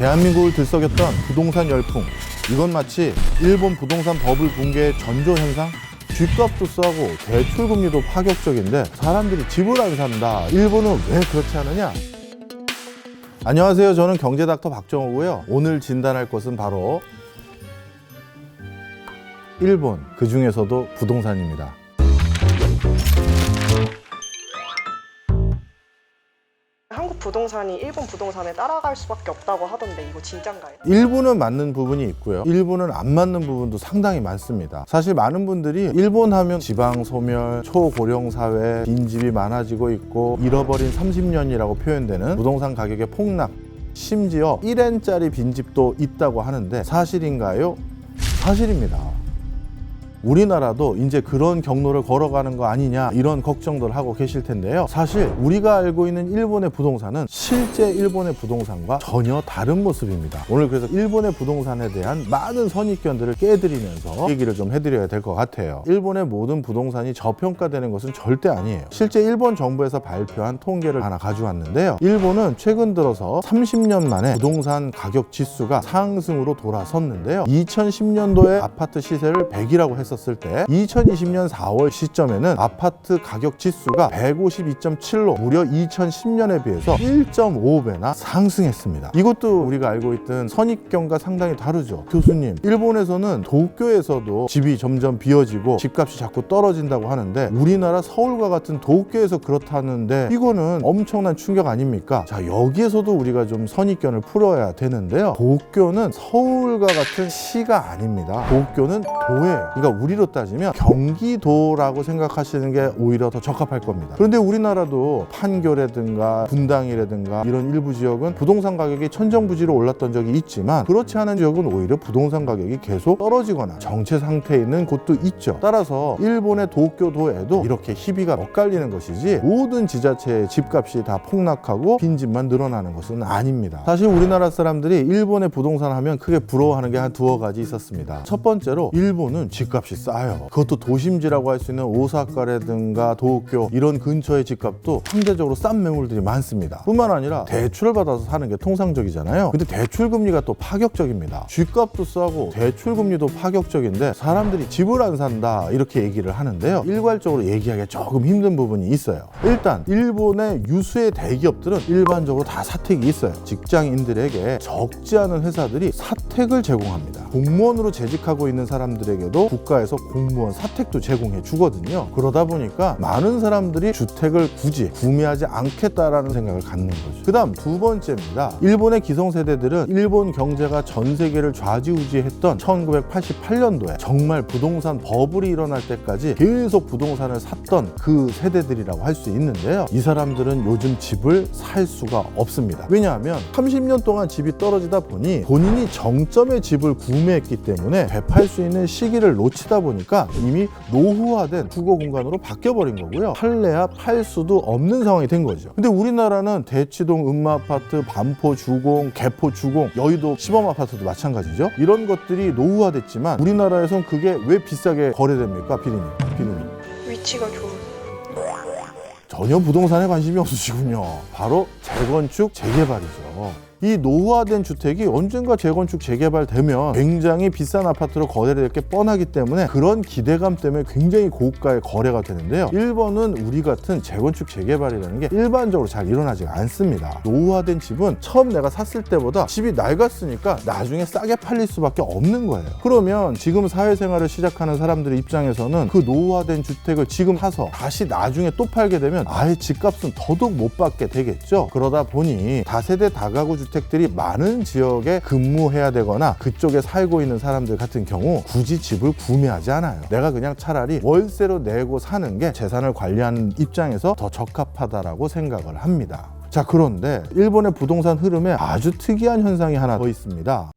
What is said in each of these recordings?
대한민국을 들썩였던 부동산 열풍. 이건 마치 일본 부동산 버블 붕괴의 전조현상? 쥐값도 싸고 대출금리도 파격적인데 사람들이 집을 안 산다. 일본은 왜 그렇지 않느냐? 안녕하세요. 저는 경제닥터 박정호고요. 오늘 진단할 것은 바로 일본, 그 중에서도 부동산입니다. 한국 부동산이 일본 부동산에 따라갈 수밖에 없다고 하던데 이거 진짠가요? 일부는 맞는 부분이 있고요. 일부는 안 맞는 부분도 상당히 많습니다. 사실 많은 분들이 일본 하면 지방 소멸, 초고령 사회, 빈집이 많아지고 있고 잃어버린 30년이라고 표현되는 부동산 가격의 폭락, 심지어 1엔짜리 빈집도 있다고 하는데 사실인가요? 사실입니다. 우리나라도 이제 그런 경로를 걸어가는 거 아니냐 이런 걱정들 하고 계실 텐데요. 사실 우리가 알고 있는 일본의 부동산은 실제 일본의 부동산과 전혀 다른 모습입니다. 오늘 그래서 일본의 부동산에 대한 많은 선입견들을 깨드리면서 얘기를 좀 해드려야 될 것 같아요. 일본의 모든 부동산이 저평가되는 것은 절대 아니에요. 실제 일본 정부에서 발표한 통계를 하나 가져왔는데요. 일본은 최근 들어서 30년 만에 부동산 가격 지수가 상승으로 돌아섰는데요. 2010년도에 아파트 시세를 100이라고 했었을 때 2020년 4월 시점에는 아파트 가격 지수가 152.7로 무려 2010년에 비해서 1.5배나 상승했습니다. 이것도 우리가 알고 있던 선입견과 상당히 다르죠. 교수님, 일본에서는 도쿄에서도 집이 점점 비어지고 집값이 자꾸 떨어진다고 하는데 우리나라 서울과 같은 도쿄에서 그렇다는데 이거는 엄청난 충격 아닙니까? 자, 여기에서도 우리가 좀 선입견을 풀어야 되는데요. 도쿄는 서울과 같은 시가 아닙니다. 도쿄는 도예요. 그러니까 우리로 따지면 경기도라고 생각하시는 게 오히려 더 적합할 겁니다. 그런데 우리나라도 판교라든가 분당이라든가 이런 일부 지역은 부동산 가격이 천정부지로 올랐던 적이 있지만 그렇지 않은 지역은 오히려 부동산 가격이 계속 떨어지거나 정체 상태에 있는 곳도 있죠. 따라서 일본의 도쿄도에도 이렇게 희비가 엇갈리는 것이지 모든 지자체의 집값이 다 폭락하고 빈집만 늘어나는 것은 아닙니다. 사실 우리나라 사람들이 일본의 부동산 하면 크게 부러워하는 게 한 두어 가지 있었습니다. 첫 번째로 일본은 집값이 싸요. 그것도 도심지라고 할 수 있는 오사카라든가 도쿄 이런 근처의 집값도 상대적으로 싼 매물들이 많습니다. 뿐만 아니라 대출을 받아서 사는 게 통상적이잖아요. 근데 대출 금리가 또 파격적입니다. 쥐값도 싸고 대출 금리도 파격적인데 사람들이 집을 안 산다 이렇게 얘기를 하는데요. 일괄적으로 얘기하기가 조금 힘든 부분이 있어요. 일단 일본의 유수의 대기업들은 일반적으로 다 사택이 있어요. 직장인들에게 적지 않은 회사들이 사택을 제공합니다. 공무원으로 재직하고 있는 사람들에게도 국가에서 공무원 사택도 제공해 주거든요. 그러다 보니까 많은 사람들이 주택을 굳이 구매하지 않겠다라는 생각을 갖는 거죠. 그 다음 두 번째입니다. 일본의 기성세대들은 일본 경제가 전 세계를 좌지우지했던 1988년도에 정말 부동산 버블이 일어날 때까지 계속 부동산을 샀던 그 세대들이라고 할 수 있는데요. 이 사람들은 요즘 집을 살 수가 없습니다. 왜냐하면 30년 동안 집이 떨어지다 보니 본인이 정점의 집을 구매했기 때문에 되팔 수 있는 시기를 놓치다 보니까 이미 노후화된 주거 공간으로 바뀌어버린 거고요. 팔래야 팔 수도 없는 상황이 된 거죠. 근데 우리나라는 대치동 음마아파트, 반포 주공, 개포 주공, 여의도 시범아파트도 마찬가지죠. 이런 것들이 노후화됐지만 우리나라에선 그게 왜 비싸게 거래됩니까? 피디님. 위치가 좋은. 전혀 부동산에 관심이 없으시군요. 바로 재건축, 재개발이죠. 이 노후화된 주택이 언젠가 재건축, 재개발되면 굉장히 비싼 아파트로 거래될 게 뻔하기 때문에 그런 기대감 때문에 굉장히 고가의 거래가 되는데요. 일본은 우리 같은 재건축, 재개발이라는 게 일반적으로 잘 일어나지가 않습니다. 노후화된 집은 처음 내가 샀을 때보다 집이 낡았으니까 나중에 싸게 팔릴 수밖에 없는 거예요. 그러면 지금 사회생활을 시작하는 사람들의 입장에서는 그 노후화된 주택을 지금 사서 다시 나중에 또 팔게 되면 아예 집값은 더더욱 못 받게 되겠죠. 그러다 보니 다세대 다가구 주택들이 많은 지역에 근무해야 되거나 그쪽에 살고 있는 사람들 같은 경우 굳이 집을 구매하지 않아요. 내가 그냥 차라리 월세로 내고 사는 게 재산을 관리하는 입장에서 더 적합하다라고 생각을 합니다. 자, 그런데 일본의 부동산 흐름에 아주 특이한 현상이 하나 더 있습니다.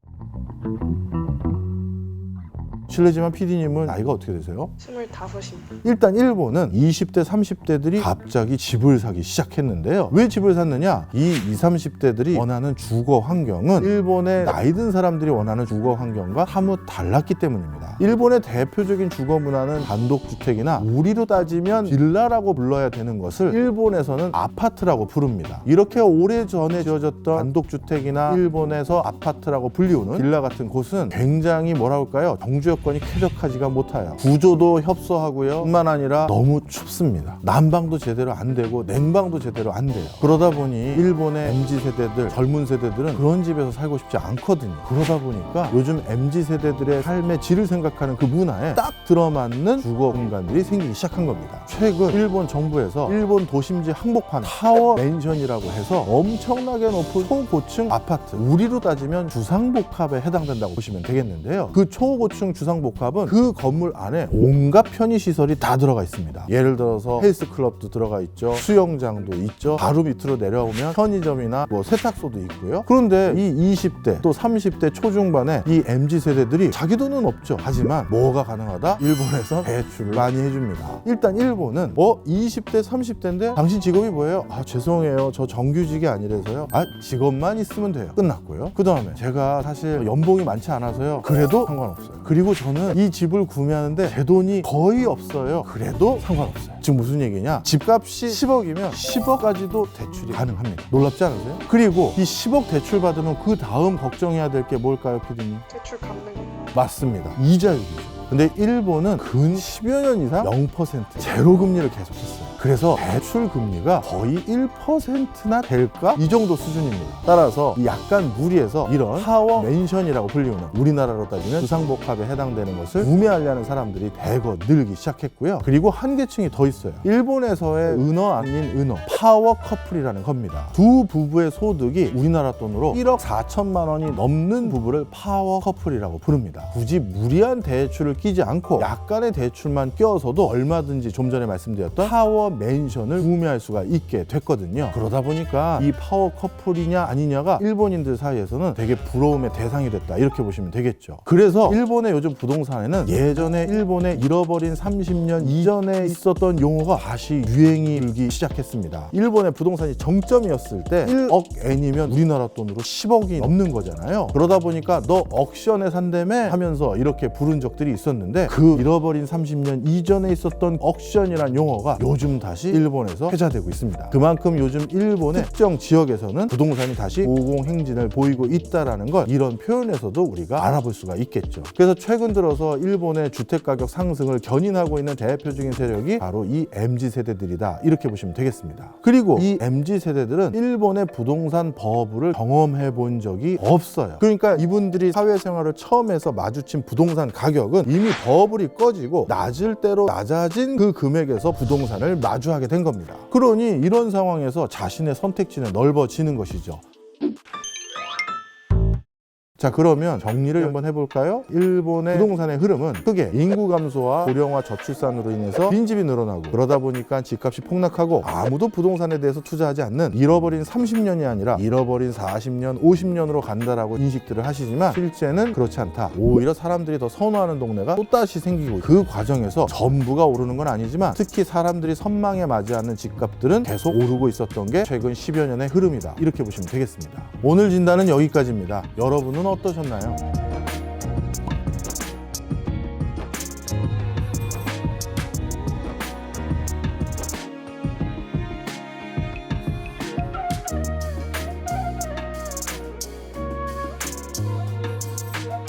실례지만 PD님은 나이가 어떻게 되세요? 25입니다. 일단 일본은 20대, 30대들이 갑자기 집을 사기 시작했는데요. 왜 집을 샀느냐? 이 20, 30대들이 원하는 주거 환경은 일본의 나이 든 사람들이 원하는 주거 환경과 사뭇 달랐기 때문입니다. 일본의 대표적인 주거 문화는 단독주택이나 우리로 따지면 빌라라고 불러야 되는 것을 일본에서는 아파트라고 부릅니다. 이렇게 오래전에 지어졌던 단독주택이나 일본에서 아파트라고 불리우는 빌라 같은 곳은 굉장히 뭐랄까요? 정주 여건이 쾌적하지가 못해요. 구조도 협소하고요. 뿐만 아니라 너무 춥습니다. 난방도 제대로 안 되고 냉방도 제대로 안 돼요. 그러다 보니 일본의 MZ세대들, 젊은 세대들은 그런 집에서 살고 싶지 않거든요. 그러다 보니까 요즘 MZ세대들의 삶의 질을 생각하는 그 문화에 딱 들어맞는 주거 공간들이 생기기 시작한 겁니다. 최근 일본 정부에서 일본 도심지 한복판 타워 맨션이라고 해서 엄청나게 높은 초고층 아파트, 우리로 따지면 주상복합에 해당된다고 보시면 되겠는데요. 그 초고층 주상복합은 그 건물 안에 온갖 편의시설이 다 들어가 있습니다. 예를 들어서 헬스클럽도 들어가 있죠. 수영장도 있죠. 바로 밑으로 내려오면 편의점이나 세탁소도 있고요. 그런데 이 20대 또 30대 초중반의 이 MZ세대들이 자기 돈은 없죠. 하지만 뭐가 가능하다? 일본에서 대출을 많이 해줍니다. 일단 일본은 20대 30대인데 당신 직업이 뭐예요? 죄송해요, 저 정규직이 아니라서요. 직업만 있으면 돼요. 끝났고요. 그 다음에 제가 사실 연봉이 많지 않아서요. 그래도 상관없어요. 그리고 저는 이 집을 구매하는데 제 돈이 거의 없어요. 그래도 상관없어요. 지금 무슨 얘기냐? 집값이 10억이면 10억까지도 대출이 가능합니다. 놀랍지 않으세요? 그리고 이 10억 대출 받으면 그 다음 걱정해야 될 게 뭘까요, 피디님? 대출 갚는 거. 맞습니다. 이자율이죠. 근데 일본은 근 10여 년 이상 0% 제로 금리를 계속했어요. 그래서 대출 금리가 거의 1%나 될까? 이 정도 수준입니다. 따라서 약간 무리해서 이런 타워 맨션이라고 불리우는 우리나라로 따지면 주상복합에 해당되는 것을 구매하려는 사람들이 대거 늘기 시작했고요. 그리고 한계층이 더 있어요. 일본에서의 은어 아닌 은어, 파워 커플이라는 겁니다. 두 부부의 소득이 우리나라 돈으로 1억 4천만 원이 넘는 부부를 파워 커플이라고 부릅니다. 굳이 무리한 대출을 끼지 않고 약간의 대출만 껴서도 얼마든지 좀 전에 말씀드렸던 파워 맨션을 구매할 수가 있게 됐거든요. 그러다 보니까 이 파워 커플이냐 아니냐가 일본인들 사이에서는 되게 부러움의 대상이 됐다, 이렇게 보시면 되겠죠. 그래서 일본의 요즘 부동산에는 예전에 일본의 잃어버린 30년 이전에 있었던 용어가 다시 유행이 들기 시작했습니다. 일본의 부동산이 정점이었을 때 1억 엔이면 우리나라 돈으로 10억이 넘는 거잖아요. 그러다 보니까 너 억션에 산다며 하면서 이렇게 부른 적들이 있었는데, 그 잃어버린 30년 이전에 있었던 억션이란 용어가 요즘 다시 일본에서 회자되고 있습니다. 그만큼 요즘 일본의 특정 지역에서는 부동산이 다시 고공행진을 보이고 있다는 걸 이런 표현에서도 우리가 알아볼 수가 있겠죠. 그래서 최근 들어서 일본의 주택가격 상승을 견인하고 있는 대표적인 세력이 바로 이 MZ세대들이다, 이렇게 보시면 되겠습니다. 그리고 이 MZ세대들은 일본의 부동산 버블을 경험해 본 적이 없어요. 그러니까 이분들이 사회생활을 처음 해서 마주친 부동산 가격은 이미 버블이 꺼지고 낮을 대로 낮아진 그 금액에서 부동산을 마주하게 된 겁니다. 그러니 이런 상황에서 자신의 선택지는 넓어지는 것이죠. 자, 그러면 정리를 한번 해볼까요? 일본의 부동산의 흐름은 크게 인구 감소와 고령화 저출산으로 인해서 빈집이 늘어나고, 그러다 보니까 집값이 폭락하고 아무도 부동산에 대해서 투자하지 않는 잃어버린 30년이 아니라 잃어버린 40년, 50년으로 간다라고 인식들을 하시지만 실제는 그렇지 않다. 오히려 사람들이 더 선호하는 동네가 또다시 생기고, 그 과정에서 전부가 오르는 건 아니지만 특히 사람들이 선망에 맞이하는 집값들은 계속 오르고 있었던 게 최근 10여 년의 흐름이다, 이렇게 보시면 되겠습니다. 오늘 진단은 여기까지입니다. 여러분은 어떠셨나요?